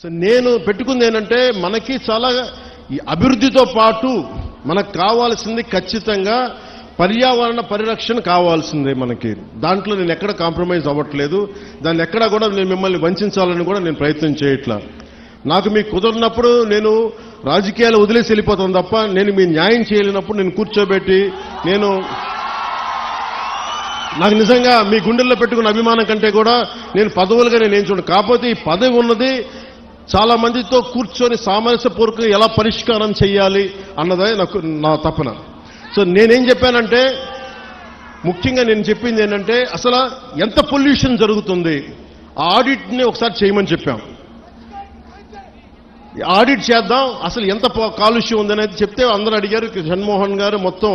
So నేను పెట్టుకుంది ఏంటంటే మనకి చాలా ఈ అభివృద్ధితో పాటు మనకు కావాల్సింది ఖచ్చితంగా పర్యావరణ పరిరక్షణ కావాల్సిందే మనకి. దాంట్లో నేను ఎక్కడ కాంప్రమైజ్ అవ్వట్లేదు. దాన్ని ఎక్కడా కూడా నేను మిమ్మల్ని వంచాలని కూడా నేను ప్రయత్నం చేయట్లా. నాకు మీకు కుదరినప్పుడు నేను రాజకీయాలు వదిలేసి వెళ్ళిపోతాను తప్ప నేను మీ న్యాయం చేయలేనప్పుడు నేను కూర్చోబెట్టి నాకు నిజంగా మీ గుండెల్లో పెట్టుకున్న అభిమానం కంటే కూడా నేను పదవులుగా నేను ఏం చూడను. కాకపోతే ఈ పదవి ఉన్నది చాలా మందితో కూర్చొని సామరస్యపూర్వకంగా ఎలా పరిష్కారం చేయాలి అన్నదే నా తపన. సో నేనేం చెప్పానంటే ముఖ్యంగా నేను చెప్పింది ఏంటంటే అసలు ఎంత పొల్యూషన్ జరుగుతుంది ఆ ఆడిట్ని ఒకసారి చేయమని చెప్పాం. ఆడిట్ చేద్దాం, అసలు ఎంత కాలుష్యం ఉందనేది చెప్తే అందరూ అడిగారు. జగన్మోహన్ గారు మొత్తం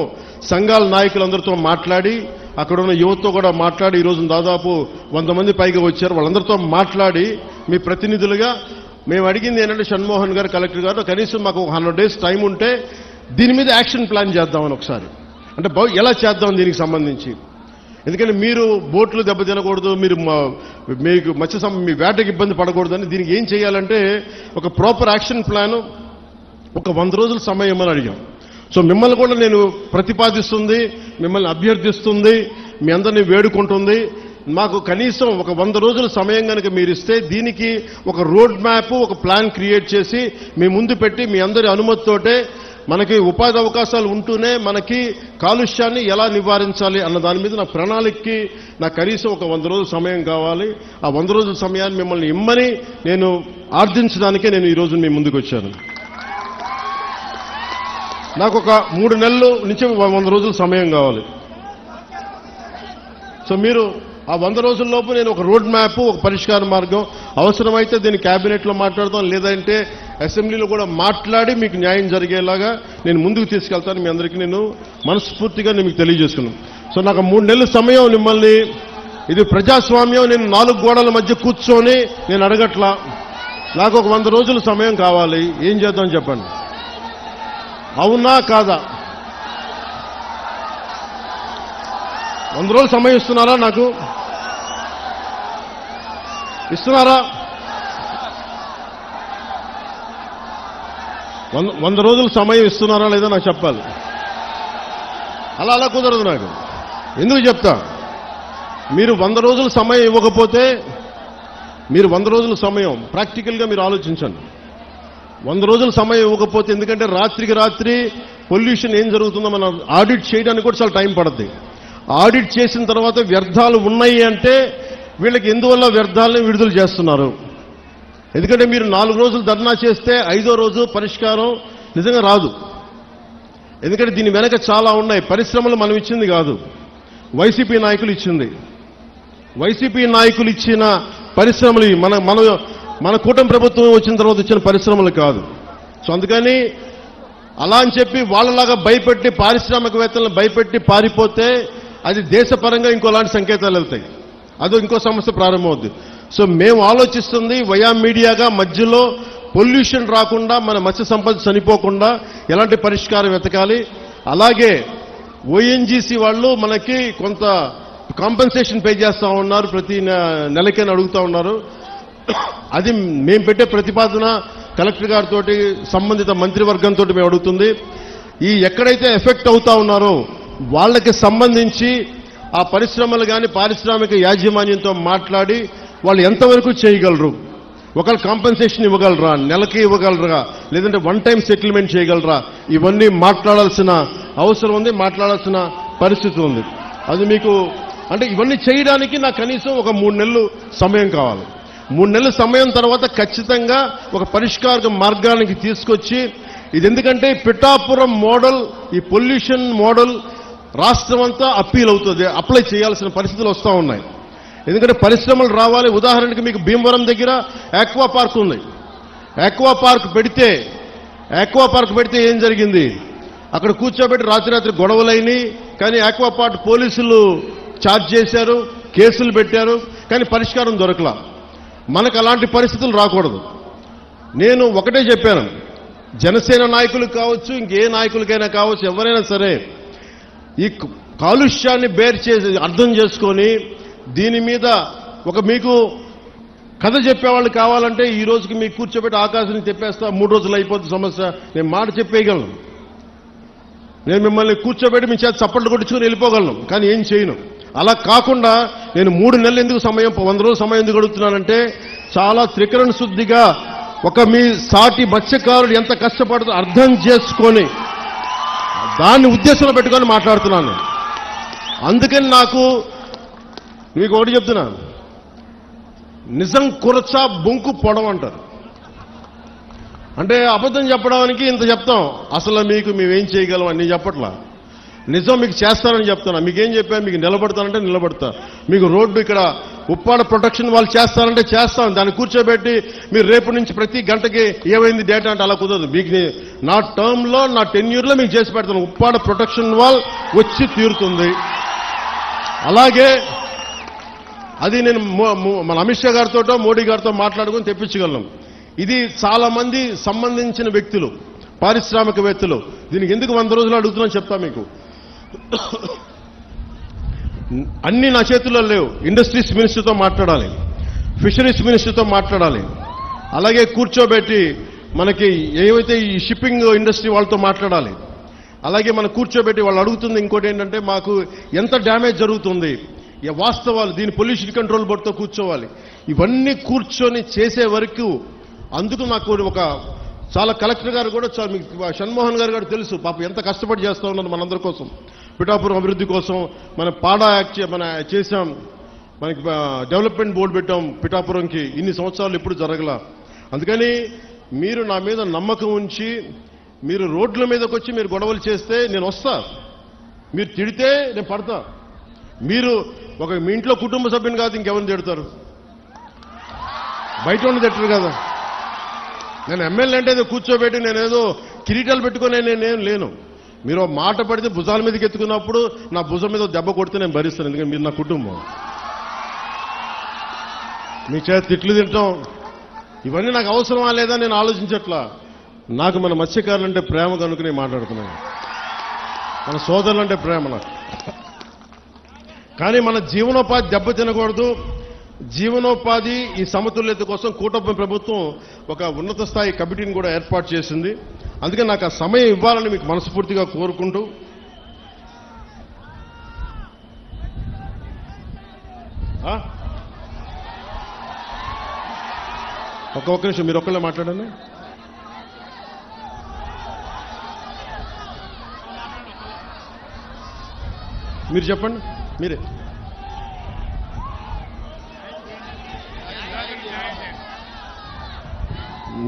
సంఘాల నాయకులందరితో మాట్లాడి అక్కడ ఉన్న యువతతో కూడా మాట్లాడి ఈరోజు దాదాపు 100 మంది పైగా వచ్చారు. వాళ్ళందరితో మాట్లాడి మీ ప్రతినిధులుగా మేము అడిగింది ఏంటంటే జగన్మోహన్ గారు, కలెక్టర్ గారు కనీసం మాకు 100 days టైం ఉంటే దీని మీద యాక్షన్ ప్లాన్ చేద్దామని ఒకసారి, అంటే ఎలా చేద్దాం దీనికి సంబంధించి. ఎందుకంటే మీరు బోట్లు దెబ్బతినకూడదు, మీకు మీ వేటకి ఇబ్బంది పడకూడదని దీనికి ఏం చేయాలంటే ఒక ప్రాపర్ యాక్షన్ ప్లాన్, ఒక 100 రోజుల సమయం అని అడిగాం. సో మిమ్మల్ని కూడా నేను ప్రతిపాదిస్తుంది, మిమ్మల్ని అభ్యర్థిస్తుంది, మీ అందరినీ వేడుకుంటుంది. మాకు కనీసం ఒక 100 రోజుల సమయం కనుక మీరు ఇస్తే దీనికి ఒక రోడ్ మ్యాప్, ఒక ప్లాన్ క్రియేట్ చేసి మీ ముందు పెట్టి మీ అందరి అనుమతితోటే మనకి ఉపాధి అవకాశాలు ఉంటూనే మనకి కాలుష్యాన్ని ఎలా నివారించాలి అన్న దాని మీద నా ప్రణాళికకి నాకు కనీసం ఒక 100 రోజుల సమయం కావాలి. ఆ 100 రోజుల సమయాన్ని మిమ్మల్ని ఇమ్మని నేను ఆర్థించడానికే నేను ఈరోజు మీ ముందుకు వచ్చాను. నాకు ఒక 3 నెలల నుంచి 100 రోజుల సమయం కావాలి. సో మీరు ఆ 100 రోజుల్లోపు నేను ఒక రోడ్ మ్యాప్, ఒక పరిష్కార మార్గం, అవసరమైతే దీన్ని క్యాబినెట్లో మాట్లాడతాం, లేదంటే అసెంబ్లీలో కూడా మాట్లాడి మీకు న్యాయం జరిగేలాగా నేను ముందుకు తీసుకెళ్తాను. మీ అందరికీ నేను మనస్ఫూర్తిగా మీకు తెలియజేసుకున్నాను. సో నాకు 3 నెలల సమయం మిమ్మల్ని, ఇది ప్రజాస్వామ్యం, నేను 4 గోడల మధ్య కూర్చొని నేను అడగట్లా. నాకు ఒక 100 రోజుల సమయం కావాలి. ఏం చేద్దాం చెప్పండి, అవునా కాదా? 100 రోజులు సమయం ఇస్తున్నారా? నాకు ఇస్తున్నారా? 100 రోజుల సమయం ఇస్తున్నారా లేదా నాకు చెప్పాలి. అలా కుదరదు నాకు. ఎందుకు చెప్తా, మీరు 100 రోజుల సమయం ఇవ్వకపోతే, మీరు 100 రోజుల సమయం ప్రాక్టికల్గా మీరు ఆలోచించండి. 100 రోజుల సమయం ఇవ్వకపోతే, ఎందుకంటే రాత్రికి రాత్రి పొల్యూషన్ ఏం జరుగుతుందో మనం ఆడిట్ చేయడానికి కూడా చాలా టైం పడుతుంది. ఆడిట్ చేసిన తర్వాత వ్యర్థాలు ఉన్నాయి అంటే వీళ్ళకి ఎందువల్ల వ్యర్థాలను విడుదల చేస్తున్నారు. ఎందుకంటే మీరు 4 రోజులు ధర్నా చేస్తే 5వ రోజు పరిష్కారం నిజంగా రాదు. ఎందుకంటే దీని వెనక చాలా ఉన్నాయి. పరిశ్రమలు మనం ఇచ్చింది కాదు, వైసీపీ నాయకులు ఇచ్చింది. వైసీపీ నాయకులు ఇచ్చిన పరిశ్రమలు మన కూటమి ప్రభుత్వం వచ్చిన తర్వాత ఇచ్చిన పరిశ్రమలు కాదు. సో అందుకని అలా అని చెప్పి వాళ్ళలాగా భయపెట్టి పారిశ్రామికవేత్తలను భయపెట్టి పారిపోతే అది దేశపరంగా ఇంకోలాంటి సంకేతాలు వెళ్తాయి, అదో ఇంకో సమస్య ప్రారంభమవుద్ది. సో మేము ఆలోచిస్తుంది వయా మీడియాగా మధ్యలో పొల్యూషన్ రాకుండా, మన మత్స్య సంపద చనిపోకుండా ఎలాంటి పరిష్కారం వెతకాలి. అలాగే ఓఎన్జీసీ వాళ్ళు మనకి కొంత కాంపెన్సేషన్ పే చేస్తూ ఉన్నారు, ప్రతి నెలకైనా అడుగుతూ ఉన్నారు. అది మేము పెట్టే ప్రతిపాదన కలెక్టర్ గారితో సంబంధిత మంత్రివర్గంతో మేము అడుగుతుంది. ఈ ఎక్కడైతే ఎఫెక్ట్ అవుతా ఉన్నారో వాళ్ళకి సంబంధించి ఆ పరిశ్రమలు కానీ పారిశ్రామిక యాజమాన్యంతో మాట్లాడి వాళ్ళు ఎంతవరకు చేయగలరు, ఒకళ్ళు కాంపెన్సేషన్ ఇవ్వగలరా, నెలకి ఇవ్వగలరా, లేదంటే 1 time సెటిల్మెంట్ చేయగలరా, ఇవన్నీ మాట్లాడాల్సిన అవసరం ఉంది, మాట్లాడాల్సిన పరిస్థితి ఉంది. అది మీకు అంటే ఇవన్నీ చేయడానికి నాకు కనీసం ఒక 3 నెలలు సమయం కావాలి. 3 నెలల సమయం తర్వాత ఖచ్చితంగా ఒక పరిష్కార మార్గానికి తీసుకొచ్చి, ఇది ఎందుకంటే పిఠాపురం మోడల్, ఈ పొల్యూషన్ మోడల్ రాష్ట్రం అంతా అప్పీల్ అవుతుంది, అప్లై చేయాల్సిన పరిస్థితులు వస్తూ ఉన్నాయి. ఎందుకంటే పరిశ్రమలు రావాలి. ఉదాహరణకి మీకు భీమవరం దగ్గర ఆక్వా పార్క్ ఉంది. ఆక్వా పార్క్ పెడితే ఏం జరిగింది, అక్కడ కూర్చోబెట్టి రాత్రి గొడవలైనవి. కానీ ఆక్వా పార్క్ పోలీసులు ఛార్జ్ చేశారు, కేసులు పెట్టారు, కానీ పరిష్కారం దొరకలా. మనకు అలాంటి పరిస్థితులు రాకూడదు. నేను ఒకటే చెప్పాను, జనసేన నాయకులకు కావచ్చు, ఇంకే నాయకులకైనా కావచ్చు, ఎవరైనా సరే ఈ కాలుష్యాన్ని బేర్ చేసి అర్థం చేసుకొని దీని మీద ఒక మీకు కథ చెప్పేవాళ్ళు కావాలంటే ఈ రోజుకి మీకు కూర్చోబెట్టి ఆకాశాన్ని చెప్పేస్తా 3 రోజులు అయిపోతుంది సమస్య, నేను మాట చెప్పేయగలను. నేను మిమ్మల్ని కూర్చోబెట్టి మీ చేత చప్పట్లు కొట్టించుకుని వెళ్ళిపోగలను, కానీ ఏం చేయను. అలా కాకుండా నేను 3 నెలలు ఎందుకు సమయం, 100 రోజులు సమయం ఎందుకు అడుగుతున్నానంటే, చాలా త్రికరణ శుద్ధిగా ఒక మీ సాటి మత్స్యకారుడు ఎంత కష్టపడుతుందో అర్థం చేసుకొని దాన్ని ఉద్దేశంలో పెట్టుకొని మాట్లాడుతున్నాను. అందుకని నాకు మీకు ఒకటి చెప్తున్నాను, నిజం కురచ బొంకు పొడవ అంటారు. అంటే అబద్ధం చెప్పడానికి ఇంత చెప్తాం, అసలు మీకు మేమేం చేయగలం అని చెప్పట్లా. నిజం మీకు చేస్తానని చెప్తున్నా. మీకేం చెప్పాను, మీకు నిలబడతానంటే నిలబడతా. మీకు రోడ్డు ఇక్కడ ఉప్పాడ ప్రొటెక్షన్ వాళ్ళు చేస్తానంటే చేస్తాను. దాన్ని కూర్చోబెట్టి మీరు రేపు నుంచి ప్రతి గంటకి ఏమైంది డేటా అంటే అలా కుదరదు. మీకు నా టర్మ్లో, నా టెన్యూర్లో మీకు చేసి పెడతాను. ఉప్పాడ ప్రొటెక్షన్ వాల్ వచ్చి తీరుతుంది. అలాగే అది నేను మన అమిత్ షా గారితో, మోడీ గారితో మాట్లాడుకుని తెప్పించగలను. ఇది చాలా మంది సంబంధించిన వ్యక్తులు, పారిశ్రామికవేత్తలు. దీనికి ఎందుకు 100 రోజులు అడుగుతున్నాను చెప్తా మీకు. అన్ని నా చేతుల్లో లేవు. ఇండస్ట్రీస్ మినిస్టర్తో మాట్లాడాలి, ఫిషరీస్ మినిస్టర్తో మాట్లాడాలి, అలాగే కూర్చోబెట్టి మనకి ఏవైతే ఈ షిప్పింగ్ ఇండస్ట్రీ వాళ్ళతో మాట్లాడాలి. అలాగే మనం కూర్చోబెట్టి వాళ్ళు అడుగుతుంది ఇంకోటి ఏంటంటే, మాకు ఎంత డ్యామేజ్ జరుగుతుంది, వాస్తవాలు, దీని పొల్యూషన్ కంట్రోల్ బోర్డుతో కూర్చోవాలి. ఇవన్నీ కూర్చొని చేసే వరకు అందుకు నాకు ఒక చాలా కలెక్టర్ గారు కూడా మీకు షణ్మోహన్ గారు తెలుసు పాపం ఎంత కష్టపడి చేస్తూ ఉన్నారు మనందరి కోసం, పిఠాపురం అభివృద్ధి కోసం. మన పాడా యాక్ట్ మన చేశాం, మనకి డెవలప్మెంట్ బోర్డు పెట్టాం పిఠాపురంకి. ఇన్ని సంవత్సరాలు ఎప్పుడు జరగల. అందుకని మీరు నా మీద నమ్మకం ఉంచి మీరు రోడ్ల మీదకి వచ్చి మీరు గొడవలు చేస్తే నేను వస్తా, మీరు తిడితే నేను పడతా. మీరు మీ ఇంట్లో కుటుంబ సభ్యుని కాదు ఇంకెవరిని తిడతారు, బయట ఉండి తిట్టరు కదా. నేను ఎమ్మెల్యే అంటే కూర్చోబెట్టి నేనేదో కిరీటాలు పెట్టుకుని నేనేం లేను. మీరు మాట పడితే భుజాల మీదకి ఎత్తుకున్నప్పుడు నా భుజం మీద దెబ్బ కొడితే నేను భరిస్తాను, ఎందుకంటే మీరు నా కుటుంబం. మీ చేత తిట్లు తింటాం ఇవన్నీ నాకు అవసరమా లేదా నేను ఆలోచించట్లా. నాకు మన మత్స్యకారులంటే ప్రేమ కనుక నేను మాట్లాడుతున్నాను, మన సోదరులంటే ప్రేమ నాకు. కానీ మన జీవనోపాధి దెబ్బ తినకూడదు. జీవనోపాధి ఈ సమతుల్యత కోసం కూటమి ప్రభుత్వం ఒక ఉన్నత స్థాయి కమిటీని కూడా ఏర్పాటు చేసింది. అందుకే నాకు ఆ సమయం ఇవ్వాలని మీకు మనస్ఫూర్తిగా కోరుకుంటూ, ఒక్క నిమిషం మీరు ఒక్కళ్ళే మాట్లాడండి. మీరు చెప్పండి. మీరే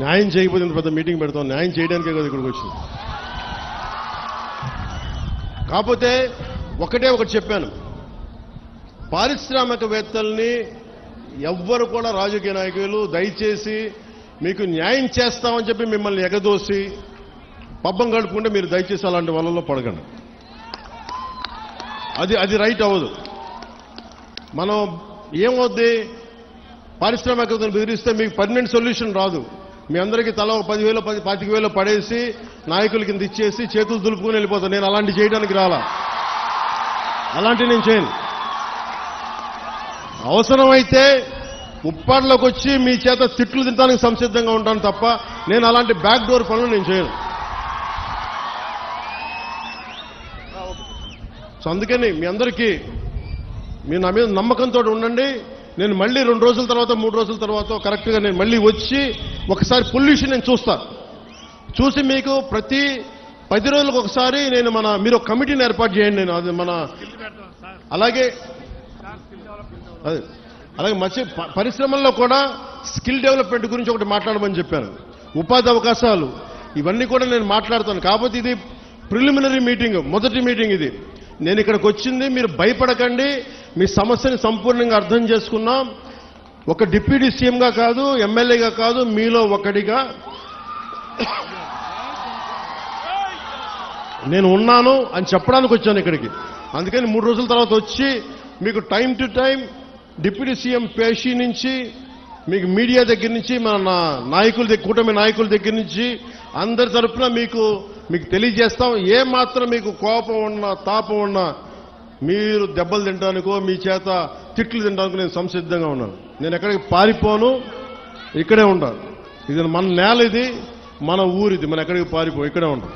న్యాయం చేయకపోతే ఇంత పెద్ద మీటింగ్ పెడతాం, న్యాయం చేయడానికే కదా ఇక్కడికి వచ్చింది. కాకపోతే ఒకటి చెప్పాను, పారిశ్రామికవేత్తల్ని ఎవ్వరు కూడా రాజకీయ నాయకులు దయచేసి మీకు న్యాయం చేస్తామని చెప్పి మిమ్మల్ని ఎగదోసి పబ్బం గడుపుకుంటే మీరు దయచేసి అలాంటి వలలో పడకండి. అది రైట్ అవ్వదు. మనం ఏమవుద్ది, పారిశ్రామికవేత్తలు బెదిరిస్తే మీకు పర్మనెంట్ సొల్యూషన్ రాదు. మీ అందరికీ తల 10,000 25,000 పడేసి నాయకుల కింద ఇచ్చేసి చేతులు దులుపుకుని వెళ్ళిపోతాను. నేను అలాంటి చేయడానికి రాలా, అలాంటి నేను చేయను. అవసరమైతే ఉప్పాడలోకి వచ్చి మీ చేత తిట్లు తినడానికి సంసిద్ధంగా ఉంటాను తప్ప నేను అలాంటి బ్యాక్ డోర్ పనులు నేను చేయను. సో అందుకని మీ అందరికీ మీరు నా మీద నమ్మకంతో ఉండండి. నేను మళ్ళీ 2 రోజుల తర్వాత 3 రోజుల తర్వాత కరెక్ట్గా నేను మళ్ళీ వచ్చి ఒకసారి పొల్యూషన్ నేను చూసి మీకు ప్రతి 10 రోజులకు ఒకసారి నేను మీరు ఒక కమిటీని ఏర్పాటు చేయండి. నేను అది అలాగే మత్స్య పరిశ్రమల్లో కూడా స్కిల్ డెవలప్మెంట్ గురించి ఒకటి మాట్లాడమని చెప్పాను. ఉపాధి అవకాశాలు ఇవన్నీ కూడా నేను మాట్లాడతాను. కాకపోతే ఇది ప్రిలిమినరీ మీటింగ్, మొదటి మీటింగ్ ఇది. నేను ఇక్కడికి వచ్చింది, మీరు భయపడకండి, మీ సమస్యని సంపూర్ణంగా అర్థం చేసుకున్నాం. ఒక డిప్యూటీ సీఎంగా కాదు, ఎమ్మెల్యేగా కాదు, మీలో ఒకటిగా నేను ఉన్నాను అని చెప్పడానికి వచ్చాను ఇక్కడికి. అందుకని 3 రోజుల తర్వాత వచ్చి మీకు time to time deputy CM పేషీ నుంచి మీకు మీడియా దగ్గర నుంచి మన నాయకుల కూటమి నాయకుల దగ్గర నుంచి అందరి తరఫున మీకు తెలియజేస్తాం. ఏమాత్రం మీకు కోపం ఉన్నా తాపం ఉన్నా మీరు దెబ్బలు తినడానికో మీ చేత తిట్లు తినడానికి నేను సంసిద్ధంగా ఉన్నాను. నేను ఎక్కడికి పారిపోను, ఇక్కడే ఉంటాను. ఇది మన నేల, ఇది మన ఊరిది, మనం ఎక్కడికి పారిపో, ఇక్కడే ఉంటాం.